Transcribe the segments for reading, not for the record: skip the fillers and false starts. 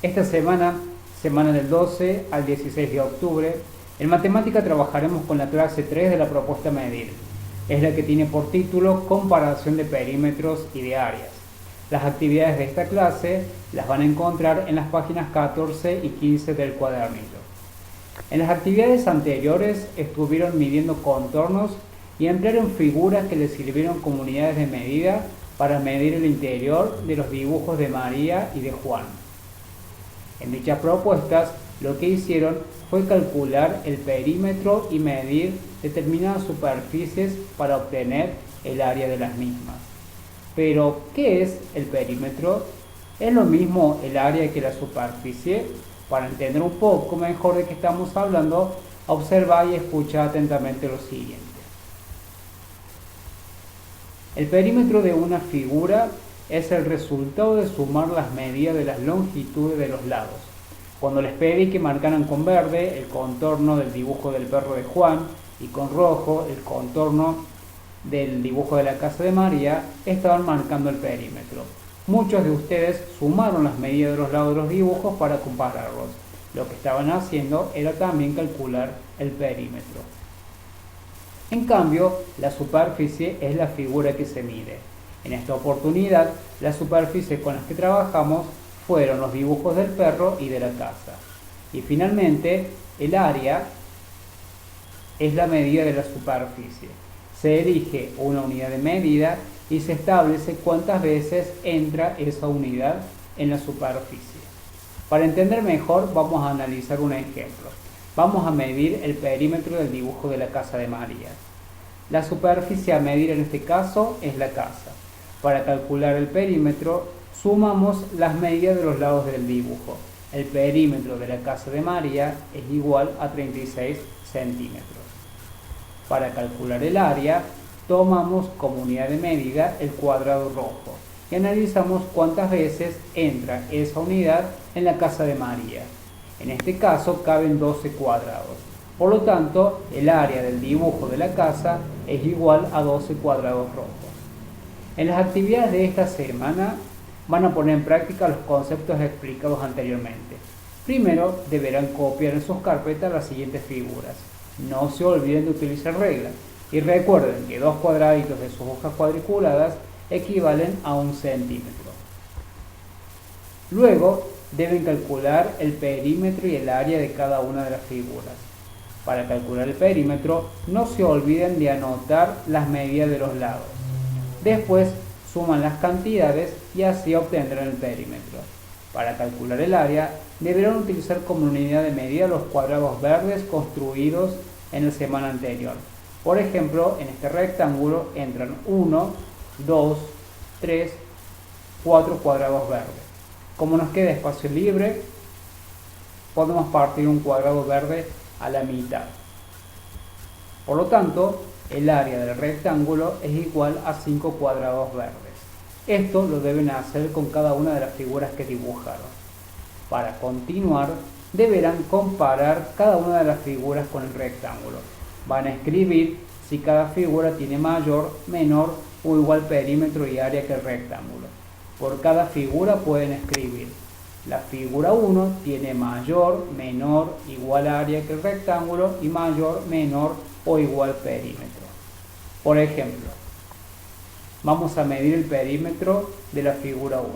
Esta semana, semana del 12 al 16 de octubre, en matemática trabajaremos con la clase 3 de la propuesta a medir. Es la que tiene por título Comparación de perímetros y de áreas. Las actividades de esta clase las van a encontrar en las páginas 14 y 15 del cuadernillo. En las actividades anteriores estuvieron midiendo contornos y emplearon figuras que les sirvieron como unidades de medida para medir el interior de los dibujos de María y de Juan. En dichas propuestas, lo que hicieron fue calcular el perímetro y medir determinadas superficies para obtener el área de las mismas. Pero, ¿qué es el perímetro? ¿Es lo mismo el área que la superficie? Para entender un poco mejor de qué estamos hablando, observa y escucha atentamente lo siguiente. El perímetro de una figura es el resultado de sumar las medidas de las longitudes de los lados. Cuando les pedí que marcaran con verde el contorno del dibujo del perro de Juan y con rojo el contorno del dibujo de la casa de María, estaban marcando el perímetro. Muchos de ustedes sumaron las medidas de los lados de los dibujos para compararlos. Lo que estaban haciendo era también calcular el perímetro. En cambio, la superficie es la figura que se mide. En esta oportunidad, las superficies con las que trabajamos fueron los dibujos del perro y de la casa. Y finalmente, el área es la medida de la superficie. Se elige una unidad de medida y se establece cuántas veces entra esa unidad en la superficie. Para entender mejor, vamos a analizar un ejemplo. Vamos a medir el perímetro del dibujo de la casa de María. La superficie a medir en este caso es la casa. Para calcular el perímetro, sumamos las medidas de los lados del dibujo. El perímetro de la casa de María es igual a 36 centímetros. Para calcular el área, tomamos como unidad de medida el cuadrado rojo y analizamos cuántas veces entra esa unidad en la casa de María. En este caso caben 12 cuadrados. Por lo tanto, el área del dibujo de la casa es igual a 12 cuadrados rojos. En las actividades de esta semana van a poner en práctica los conceptos explicados anteriormente. Primero, deberán copiar en sus carpetas las siguientes figuras. No se olviden de utilizar reglas y recuerden que 2 cuadraditos de sus hojas cuadriculadas equivalen a 1 centímetro. Luego, deben calcular el perímetro y el área de cada una de las figuras. Para calcular el perímetro, no se olviden de anotar las medidas de los lados. Después, suman las cantidades y así obtendrán el perímetro. Para calcular el área, deberán utilizar como unidad de medida los cuadrados verdes construidos en la semana anterior. Por ejemplo, en este rectángulo entran 1, 2, 3, 4 cuadrados verdes. Como nos queda espacio libre, podemos partir un cuadrado verde a la mitad. Por lo tanto, el área del rectángulo es igual a 5 cuadrados verdes. Esto lo deben hacer con cada una de las figuras que dibujaron. Para continuar, deberán comparar cada una de las figuras con el rectángulo. Van a escribir si cada figura tiene mayor, menor o igual perímetro y área que el rectángulo. Por cada figura pueden escribir: la figura 1 tiene mayor, menor, igual área que el rectángulo y mayor, menor o igual perímetro. Por ejemplo, vamos a medir el perímetro de la figura 1.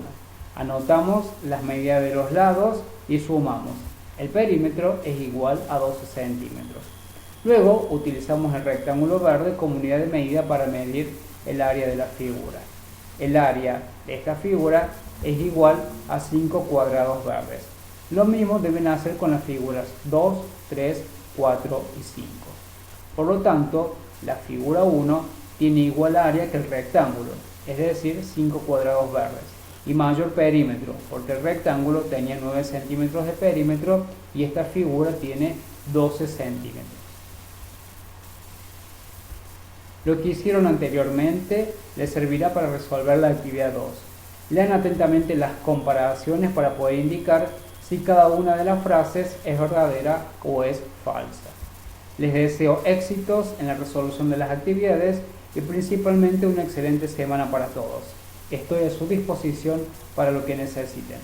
Anotamos las medidas de los lados y sumamos. El perímetro es igual a 12 centímetros. Luego utilizamos el rectángulo verde como unidad de medida para medir el área de la figura. El área de esta figura es igual a 5 cuadrados verdes. Lo mismo deben hacer con las figuras 2, 3, 4 y 5. Por lo tanto, la figura 1 tiene igual área que el rectángulo, es decir, 5 cuadrados verdes, y mayor perímetro, porque el rectángulo tenía 9 centímetros de perímetro y esta figura tiene 12 centímetros. Lo que hicieron anteriormente les servirá para resolver la actividad 2. Lean atentamente las comparaciones para poder indicar si cada una de las frases es verdadera o es falsa. Les deseo éxitos en la resolución de las actividades y principalmente una excelente semana para todos. Estoy a su disposición para lo que necesiten.